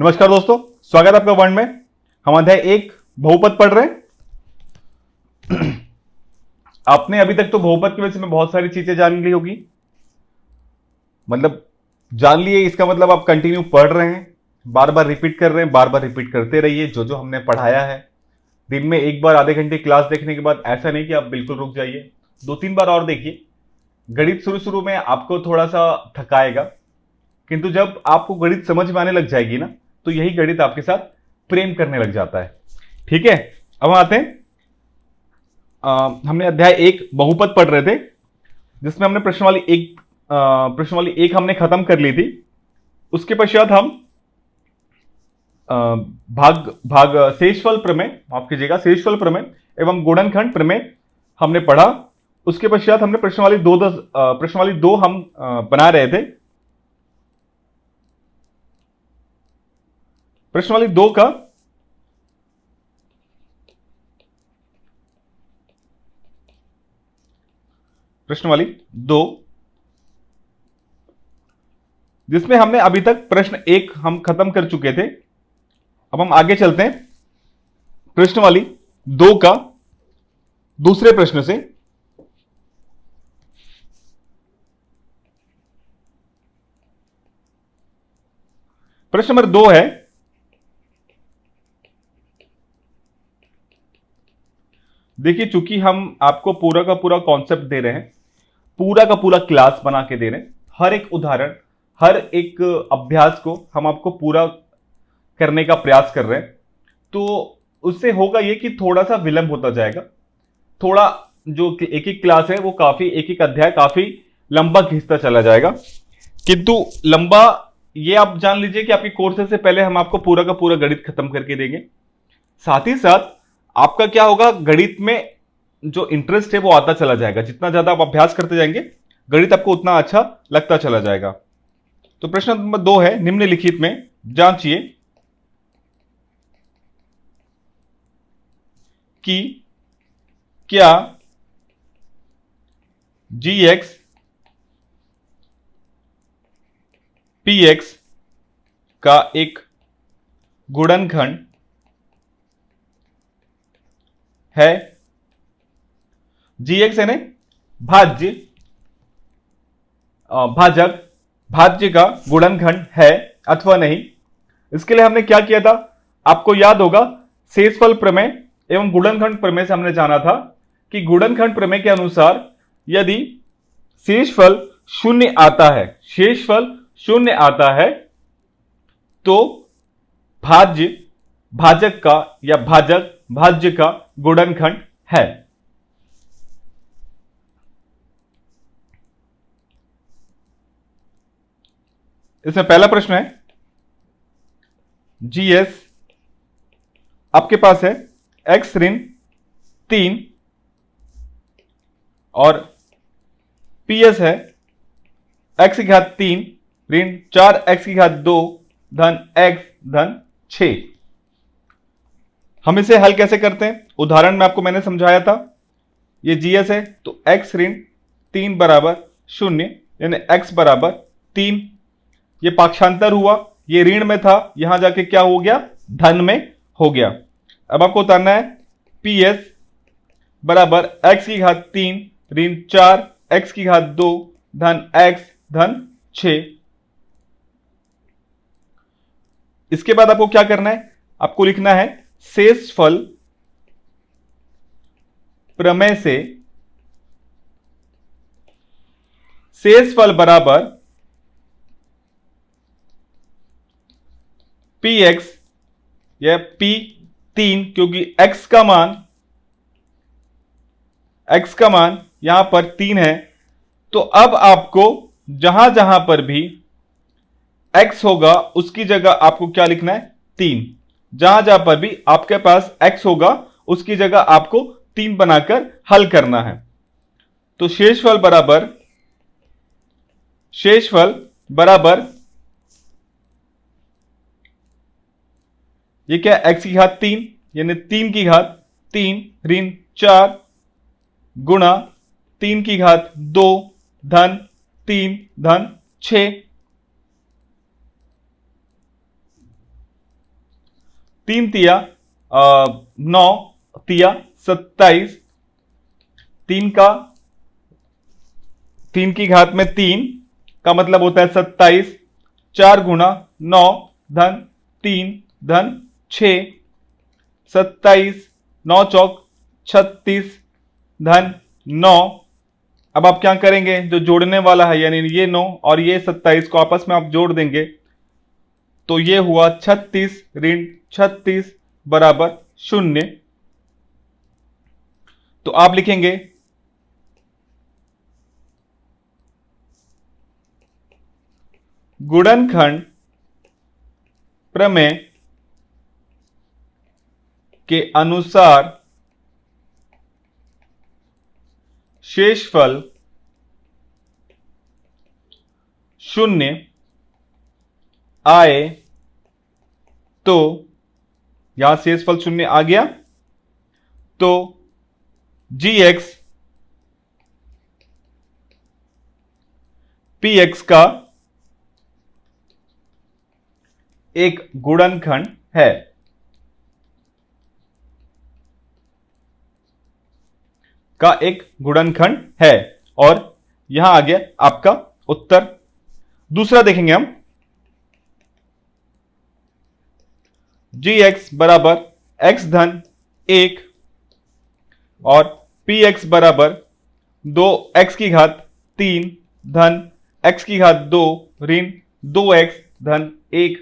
नमस्कार दोस्तों, स्वागत है आपका वर्ण में। हम अध्याय 1 बहुपद पढ़ रहे हैं। आपने अभी तक तो बहुपद के विषय में बहुत सारी चीजें जान ली होगी, मतलब जान लिए, इसका मतलब आप कंटिन्यू पढ़ रहे हैं, बार बार रिपीट कर रहे हैं, बार बार रिपीट करते रहिए जो जो हमने पढ़ाया है। दिन में एक बार आधे घंटे क्लास देखने के बाद ऐसा नहीं कि आप बिल्कुल रुक जाइए, 2-3 बार और देखिए। गणित शुरू शुरू में आपको थोड़ा सा थकाएगा, किंतु जब आपको गणित समझ में आने लग जाएगी ना, तो यही गणित आपके साथ प्रेम करने लग जाता है। ठीक है, अब हम आते हैं। हमने अध्याय 1 बहुपद पढ़ रहे थे, जिसमें हमने प्रश्नवाली एक हमने खत्म कर ली थी। उसके पश्चात हम शेषफल प्रमेय, माफ कीजिएगा, शेषफल प्रमेय एवं गुणनखंड प्रमेय हमने पढ़ा। उसके पश्चात हमने प्रश्नवाली दो हम बना रहे थे। प्रश्नवाली 2 का प्रश्नवाली 2, जिसमें हमने अभी तक प्रश्न 1 हम खत्म कर चुके थे। अब हम आगे चलते हैं प्रश्नवाली 2 का दूसरे प्रश्न से। प्रश्न नंबर 2 है, देखिए चूंकि हम आपको पूरा का पूरा कॉन्सेप्ट दे रहे हैं, पूरा का पूरा क्लास बना के दे रहे हैं, हर एक उदाहरण, हर एक अभ्यास को हम आपको पूरा करने का प्रयास कर रहे हैं, तो उससे होगा ये कि थोड़ा सा विलंब होता जाएगा। थोड़ा जो एक एक क्लास है वो काफी, एक एक अध्याय काफी लंबा खींचता चला जाएगा, किंतु लंबा ये आप जान लीजिए कि आपके कोर्सेज से पहले हम आपको पूरा का पूरा गणित खत्म करके देंगे। साथ ही साथ आपका क्या होगा, गणित में जो इंटरेस्ट है वो आता चला जाएगा। जितना ज्यादा आप अभ्यास करते जाएंगे, गणित आपको उतना अच्छा लगता चला जाएगा। तो प्रश्न नंबर 2 है, निम्नलिखित में जांचिए कि क्या gx px का एक गुणनखंड है। gx यानी भाज्य, भाज्य का गुणनखंड है अथवा नहीं। इसके लिए हमने क्या किया था, आपको याद होगा, शेषफल प्रमेय एवं गुणनखंड प्रमेय से हमने जाना था कि गुणनखंड प्रमेय के अनुसार यदि शेषफल शून्य आता है, शेषफल शून्य आता है, तो भाजक का या भाज्य का गुणनखंड है। इसमें पहला प्रश्न है, जीएस आपके पास है x ऋण 3 और पीएस है x की घात 3 ऋण 4x की घात 2 धन x धन 6। हम इसे हल कैसे करते हैं, उदाहरण में आपको मैंने समझाया था। ये जीएस है तो x ऋण 3 बराबर 0, यानी x बराबर 3। ये पाक्षांतर हुआ, ये ऋण में था, यहां जाके क्या हो गया, धन में हो गया। अब आपको उतारना है पीएस बराबर x की घात 3 ऋण 4x की घात 2 धन x धन 6। इसके बाद आपको क्या करना है, आपको लिखना है शेषफल प्रमेय से शेषफल बराबर px या p3, क्योंकि x का मान यहां पर 3 है। तो अब आपको जहां जहां पर भी x होगा उसकी जगह आपको क्या लिखना है, 3। जहां जहां पर भी आपके पास x होगा उसकी जगह आपको 3 बनाकर हल करना है। तो शेषफल बराबर ये क्या, x की घात 3 यानी 3 की घात 3 ऋण 4 गुणा 3 की घात 2 धन 3 धन 6। 3 तिया 9 तिया 27, 3 की घात में 3 का मतलब होता है 27, 4 गुना 9 धन 3 धन 6, 27, 9 चौक 36 धन 9। अब आप क्या करेंगे, जो जोड़ने वाला है यानी ये 9 और ये 27 को आपस में आप जोड़ देंगे तो ये हुआ 36 ऋण 36 बराबर 0। तो आप लिखेंगे गुणनखंड प्रमेय के अनुसार शेषफल 0 आए तो, यहां शेषफल 0 आ गया तो gx px का एक गुणनखंड है। का एक गुणनखंड है और यहां आ गया आपका उत्तर। दूसरा देखेंगे हम, gx बराबर x धन 1 और px बराबर 2x की घात 3 धन x की घात 2 ऋण 2x धन 1।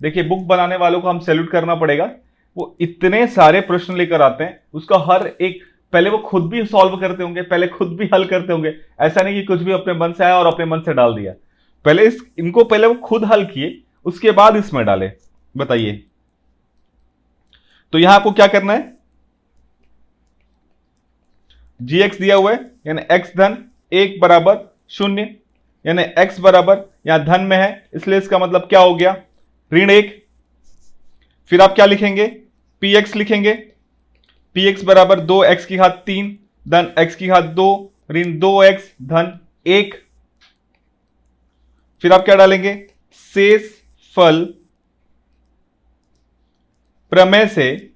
देखिए, बुक बनाने वालों को हम सैल्यूट करना पड़ेगा, वो इतने सारे प्रश्न लेकर आते हैं, उसका हर एक पहले वो खुद भी सॉल्व करते होंगे, पहले खुद भी हल करते होंगे। ऐसा नहीं कि कुछ भी अपने मन से आया और अपने मन से डाल दिया, पहले इनको पहले वो खुद हल किए, उसके बाद इसमें डाले। बताइए, तो यहां आपको क्या करना है, gx दिया हुआ है यानी x धन 1 बराबर 0, यानी x बराबर यहां धन में है इसलिए इसका मतलब क्या हो गया, ऋण 1। फिर आप क्या लिखेंगे, px लिखेंगे, px बराबर 2x की घात 3 धन x की घात 2 ऋण 2x धन 1। फिर आप क्या डालेंगे, शेष फल प्रमेय से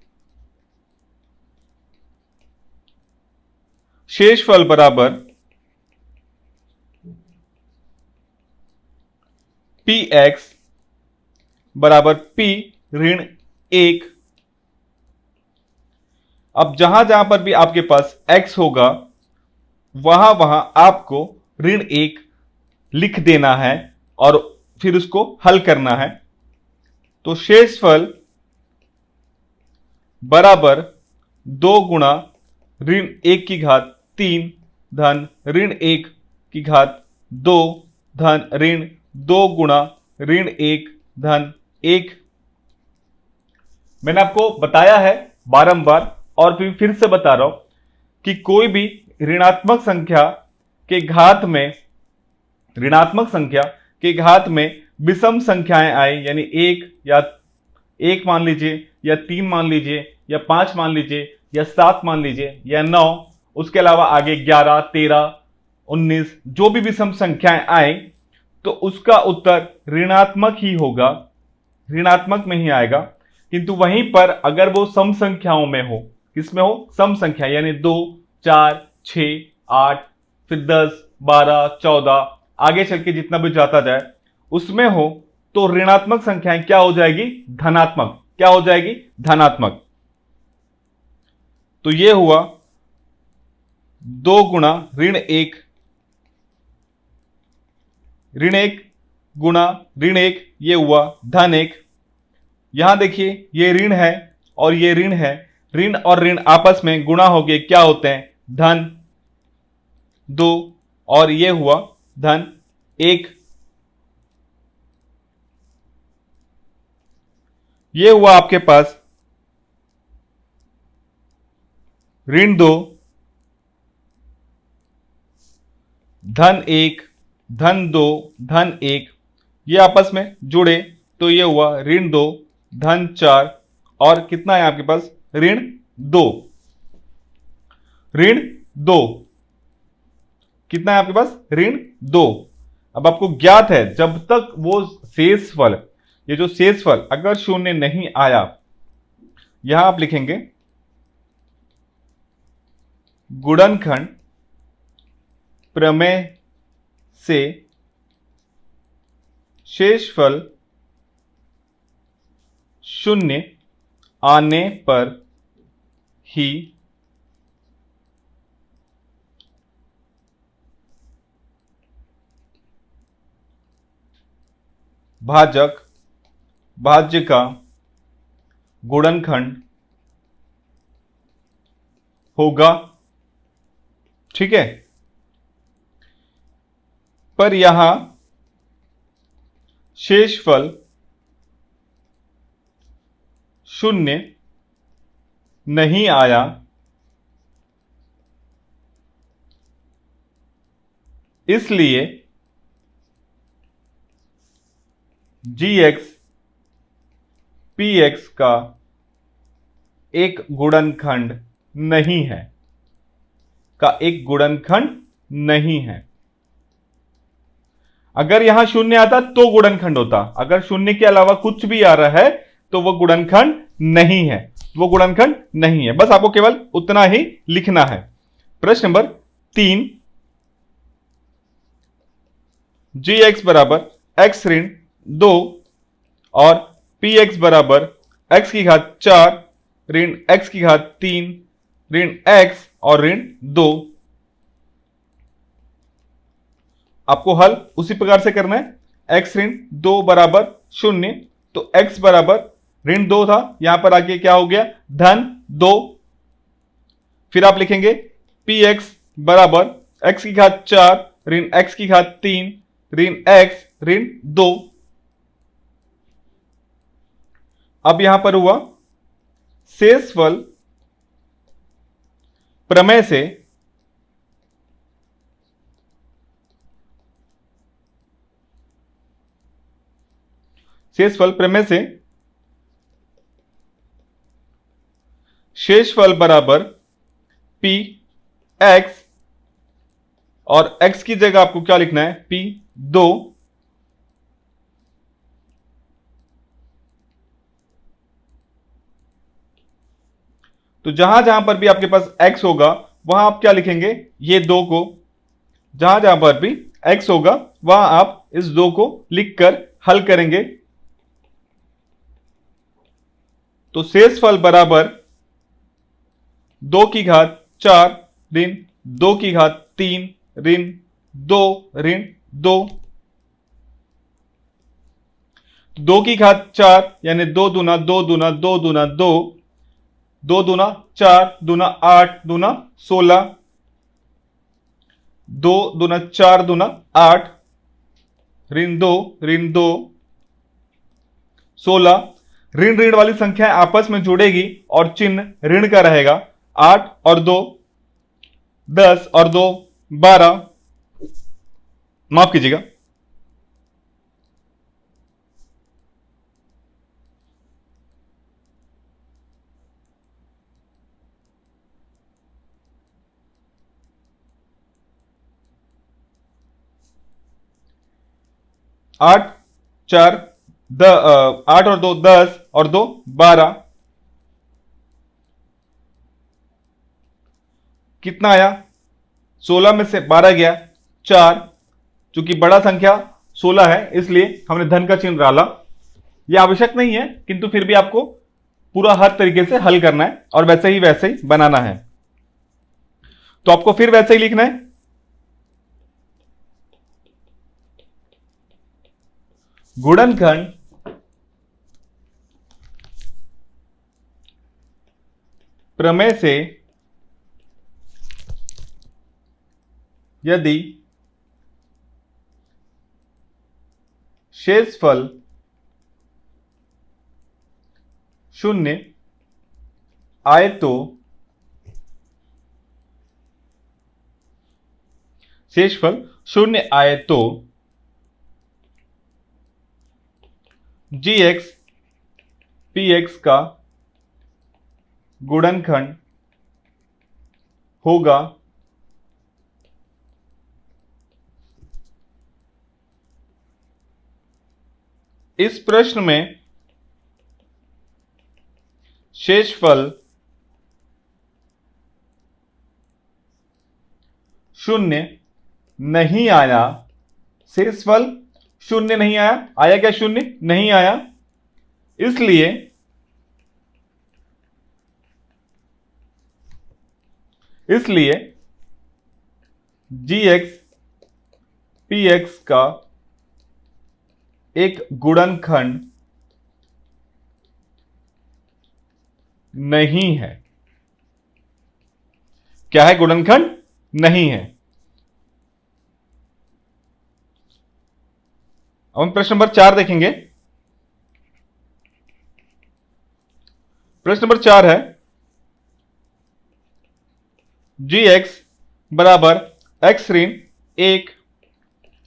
शेषफल बराबर px बराबर p ऋण 1। अब जहां जहां पर भी आपके पास x होगा वहां वहां आपको ऋण 1 लिख देना है और फिर उसको हल करना है। तो शेषफल बराबर 2 गुणा ऋण 1 की घात 3 धन ऋण 1 की घात 2 धन ऋण 2 गुणा ऋण 1 धन 1। मैंने आपको बताया है बारंबार और फिर से बता रहा हूं कि कोई भी ऋणात्मक संख्या के घात में विषम संख्याएं आए, यानी 1 या 1 मान लीजिए या 3 मान लीजिए या 5 मान लीजिए या 7 मान लीजिए या 9, उसके अलावा आगे 11, 13, 19 जो भी विषम संख्याएं आए तो उसका उत्तर ऋणात्मक ही होगा, ऋणात्मक में ही आएगा। किंतु वहीं पर अगर वो सम संख्याओं में हो, किसमें हो, सम संख्या यानी 2, 4, 6, 8 फिर 10, 12, 14 आगे चल के जितना भी जाता जाए उसमें हो तो ऋणात्मक संख्याएं क्या हो जाएगी, धनात्मक। क्या हो जाएगी, धनात्मक। तो ये हुआ 2 गुणा ऋण 1 गुणा ऋण 1, ये हुआ धन 1। यहां देखिए ये ऋण है और ये ऋण है, ऋण और ऋण आपस में गुणा हो गए, क्या होते हैं, धन 2 और ये हुआ धन 1। ये हुआ आपके पास ऋण 2 धन 1 धन 2 धन 1, ये आपस में जुड़े तो ये हुआ ऋण 2 धन 4 और कितना है आपके पास, ऋण 2। ऋण 2 कितना है आपके पास, ऋण 2। अब आपको ज्ञात है जब तक वो शेषफल, ये जो शेषफल अगर शून्य नहीं आया यहां आप लिखेंगे गुणनखंड प्रमेय से शेषफल शून्य आने पर ही भाजक भाज्य का गुणनखंड होगा। ठीक है, पर यहां शेषफल शून्य नहीं आया, इसलिए gx px का एक गुणनखंड नहीं है, नहीं है। अगर यहां शून्य आता तो गुणनखंड होता, अगर शून्य के अलावा कुछ भी आ रहा है तो वो गुणनखंड नहीं है, बस आपको केवल उतना ही लिखना है। प्रश्न नंबर 3, gx बराबर x ऋण 2 और px बराबर x की घात 4 ऋण x की घात 3 ऋण x और ऋण 2। आपको हल उसी प्रकार से करना है। x ऋण 2 बराबर 0, तो x बराबर ऋण 2 था, यहां पर आके क्या हो गया, धन 2। फिर आप लिखेंगे px बराबर x की घात 4 ऋण x की घात 3 ऋण x ऋण 2। अब यहां पर हुआ शेषफल प्रमेय से शेषफल बराबर p x और x की जगह आपको क्या लिखना है, p 2। तो जहां जहां पर भी आपके पास x होगा वहां आप क्या लिखेंगे, ये 2 को, जहां जहां पर भी x होगा वहां आप इस 2 को लिखकर हल करेंगे। तो शेषफल बराबर 2 की घात 4 ऋण 2 की घात 3 ऋण 2 ऋण 2। 2 की घात 4 यानी 2 दूना 2 दूना 2 दूना 2, 2 दूना 4 दूना 8 दूना 16, 2 दूना 4 दूना 8 ऋण 2 16। ऋण ऋण वाली संख्याएं आपस में जुड़ेगी और चिन्ह ऋण का रहेगा। 8 और 2 10 और 2 12, माफ कीजिएगा, 8 4 8 और 2 10 और 2 12, कितना आया, 16 में से 12 गया 4, चूंकि बड़ा संख्या 16 है इसलिए हमने धन का चिन्ह डाला। यह आवश्यक नहीं है किंतु फिर भी आपको पूरा हर तरीके से हल करना है और वैसे ही बनाना है। तो आपको फिर वैसे ही लिखना है, गुणनखंड प्रमेय से यदि शेषफल शून्य आए तो gx px का गुणनखंड होगा। इस प्रश्न में शेषफल शून्य नहीं आया। शेषफल शून्य नहीं आया। आया क्या? शून्य नहीं आया। इसलिए जी एक्स पी एक्स का एक गुणनखंड नहीं है। क्या है? गुणनखंड नहीं है। अब हम प्रश्न नंबर 4 देखेंगे। प्रश्न नंबर 4 है जी एक्स बराबर एक्स ऋण 1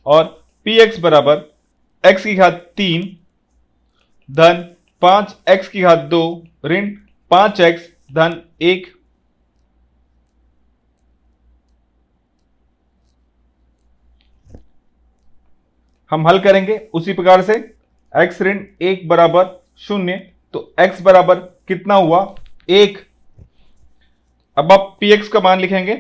और पी एक्स बराबर एक्स की घात 3 धन 5 एक्स की घात 2 ऋण 5 एक्स धन 1। हम हल करेंगे उसी प्रकार से। एक्स ऋण 1 बराबर 0, तो एक्स बराबर कितना हुआ? 1। अब आप पी एक्स का मान लिखेंगे।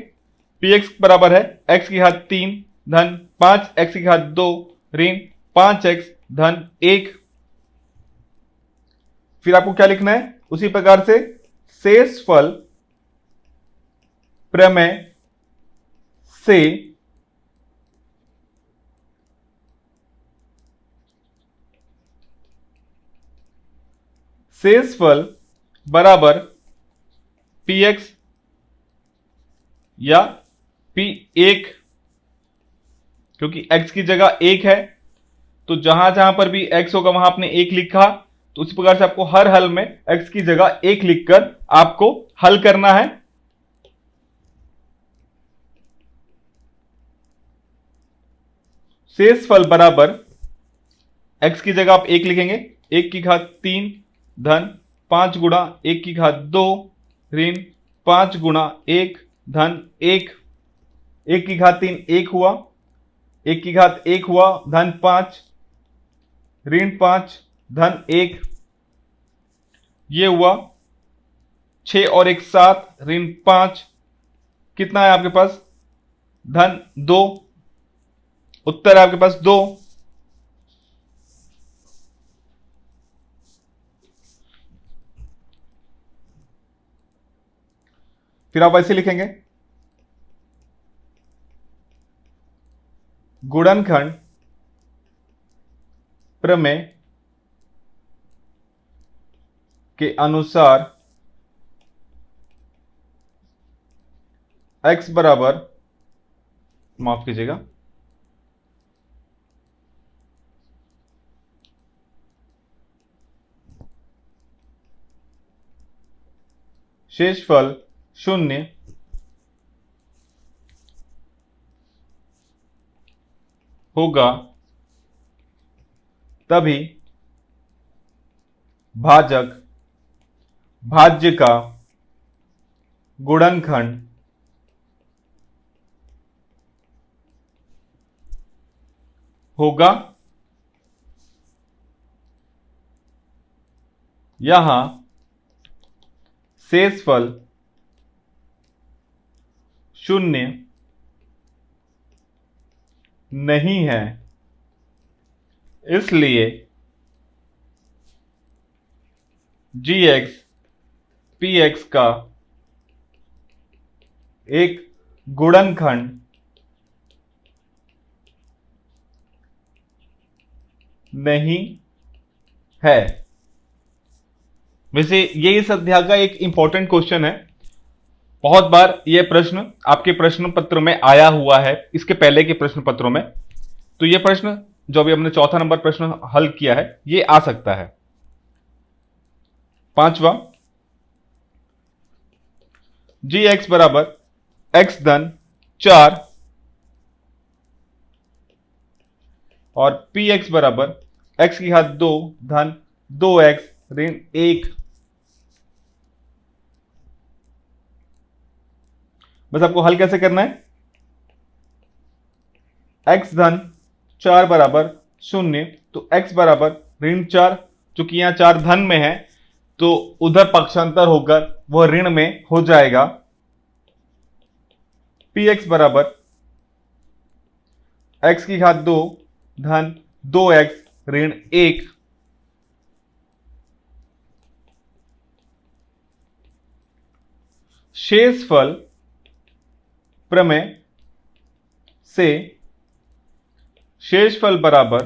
पी एक्स बराबर है एक्स की घात 3 धन 5 एक्स की घात 2 ऋण 5 एक्स धन 1। फिर आपको क्या लिखना है? उसी प्रकार से शेषफल प्रमेय से शेषफल बराबर पी एक्स या पी 1, क्योंकि x की जगह 1 है, तो जहां जहां पर भी x होगा वहां आपने 1 लिखा। तो उसी प्रकार से आपको हर हल में x की जगह 1 लिखकर आपको हल करना है। शेषफल बराबर x की जगह आप 1 लिखेंगे। 1 की घात 3 धन 5 गुणा 1 की घात 2 ऋण 5 गुणा 1 धन 1। 1 की घात 3 1 हुआ, 1 की घात 1 हुआ धन 5 ऋण 5 धन 1। ये हुआ 6 और 1 7 ऋण 5। कितना है आपके पास? धन 2। उत्तर है आपके पास 2। फिर आप ऐसे लिखेंगे गुणनखंड प्रमेय के अनुसार x बराबर, माफ कीजिएगा, शेषफल 0 होगा तभी भाजक भाज्य का गुणनखंड होगा। यहां शेषफल 0 नहीं है, इसलिए जी एक्स पी एक्स का एक गुणनखंड नहीं है। वैसे ये इस अध्याय का एक इंपॉर्टेंट क्वेश्चन है। बहुत बार यह प्रश्न आपके प्रश्न पत्र में आया हुआ है, इसके पहले के प्रश्न पत्रों में। तो यह प्रश्न जो अभी हमने चौथा नंबर प्रश्न हल किया है, यह आ सकता है। पांचवा, जी एक्स बराबर एक्स धन 4 और पी एक्स बराबर एक्स की घात 2 धन 2x ऋण 1। बस आपको हल कैसे करना है? x धन 4 बराबर 0, तो x बराबर ऋण 4, चूंकि यहां 4 धन में है तो उधर पक्षांतर होकर वह ऋण में हो जाएगा। पी एक्स बराबर एक्स की घात 2 धन 2x ऋण 1 शेषफल प्रमेय से शेषफल बराबर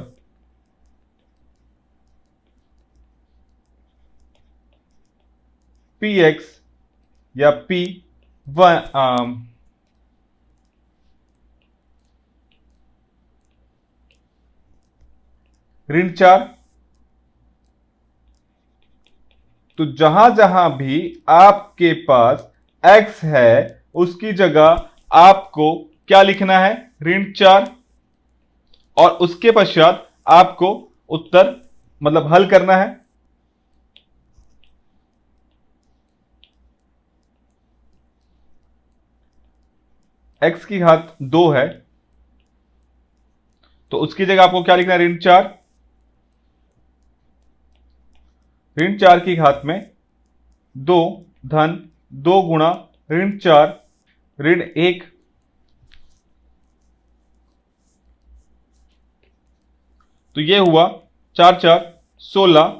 पी एक्स या पी वन ऋण 4। तो जहां जहां भी आपके पास x है उसकी जगह आपको क्या लिखना है, ऋण 4, और उसके पश्चात आपको उत्तर मतलब हल करना है। x की घात 2 है तो उसकी जगह आपको क्या लिखना है, ऋण 4। ऋण 4 की घात में 2 धन 2 गुणा ऋण 4 ऋण 1। तो ये हुआ 4 4 16।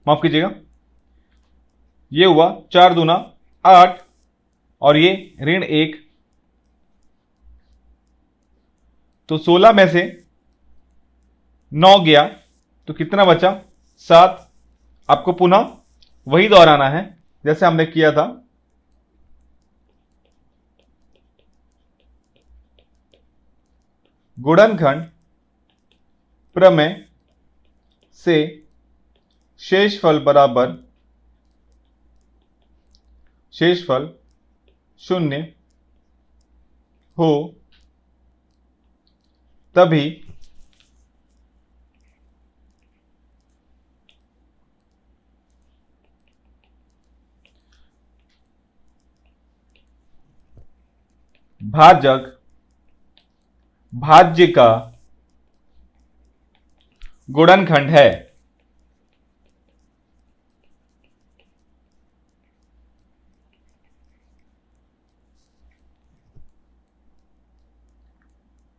माफ कीजिएगा, ये हुआ 4 दूना 8 और ये ऋण 1। तो 16 में से 9 गया तो कितना बचा, 7। आपको पुनः वही दोहराना है जैसे हमने किया था। गुणनखंड प्रमेय से शेषफल बराबर शेषफल 0 हो तभी भाजक भाज्य का गुणनखंड है।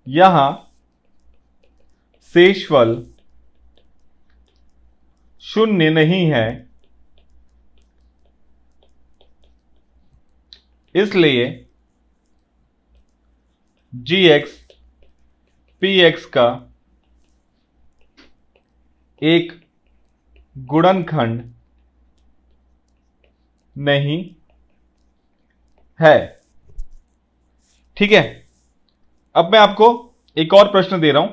यहां शेषफल 0 नहीं है, इसलिए gx px का एक गुणनखंड नहीं है। ठीक है, अब मैं आपको एक और प्रश्न दे रहा हूं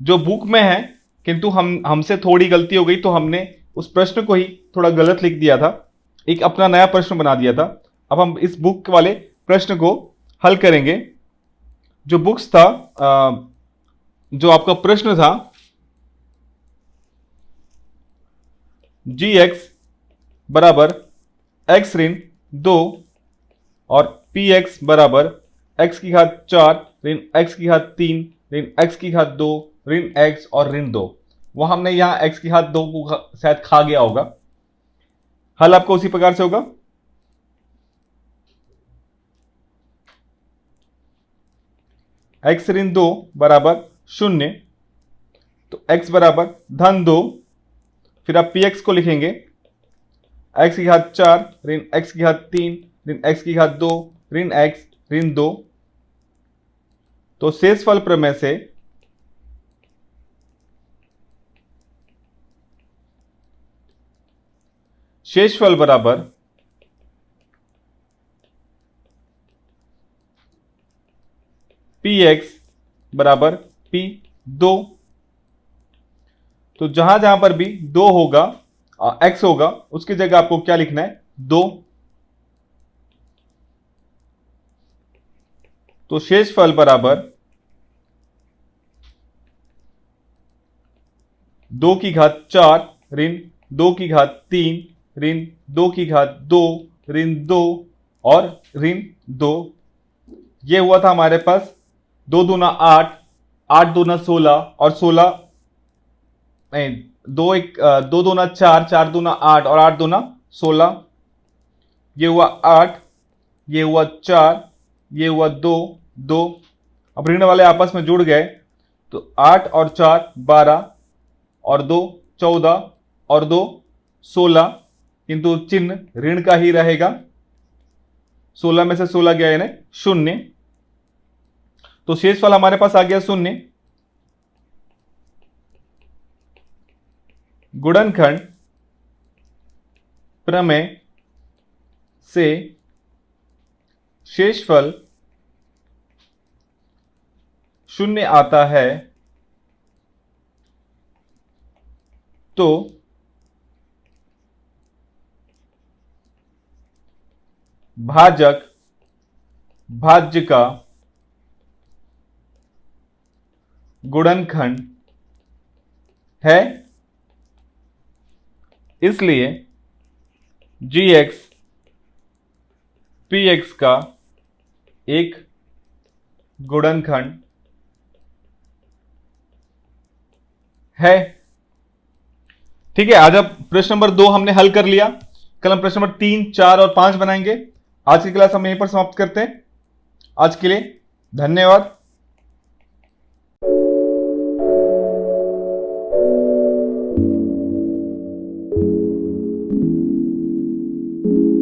जो बुक में है, किंतु हमसे थोड़ी गलती हो गई तो हमने उस प्रश्न को ही थोड़ा गलत लिख दिया था, एक अपना नया प्रश्न बना दिया था। अब हम इस बुक वाले प्रश्न को हल करेंगे। जो बुक्स था जो आपका प्रश्न था gx बराबर x ऋण 2 और px बराबर x की घात 4 ऋण x की घात 3 ऋण x की घात 2 ऋण x और ऋण 2। वह हमने यहां x की घात 2 को शायद खा गया होगा। हल आपको उसी प्रकार से होगा। x ऋण 2 बराबर 0, तो x बराबर धन 2, फिर आप px को लिखेंगे x की घात 4 ऋण x की घात 3 ऋण x की घात 2 ऋण x ऋण 2। तो शेषफल प्रमेय से शेषफल बराबर px बराबर p2। तो जहां जहां पर भी 2 होगा x होगा उसकी जगह आपको क्या लिखना है, 2। तो शेषफल बराबर 2 की घात 4 ऋण 2 की घात 3 ऋण 2 की घात 2 ऋण 2 और ऋण 2। ये हुआ था हमारे पास 2 दूना 8, 8 दूना 16 और 16 नहीं, 2 दूना 4, 4 दूना 8 और 8 दूना 16। ये हुआ 8, ये हुआ 4, ये हुआ 2, 2। अब ऋण वाले आपस में जुड़ गए तो 8 और 4 12 और 2 14 और 2 16, किंतु चिन्ह ऋण का ही रहेगा। 16 में से 16 गया यानी 0, तो शेषफल हमारे पास आ गया 0। गुणनखंड प्रमेय से शेषफल 0 आता है तो भाजक भाज्य का गुणनखंड है, इसलिए gx px का एक गुणनखंड है। ठीक है, आज अब प्रश्न नंबर 2 हमने हल कर लिया। कल हम प्रश्न नंबर 3, 4 और 5 बनाएंगे। आज की क्लास हम यहीं पर समाप्त करते हैं। आज के लिए धन्यवाद। Thank you.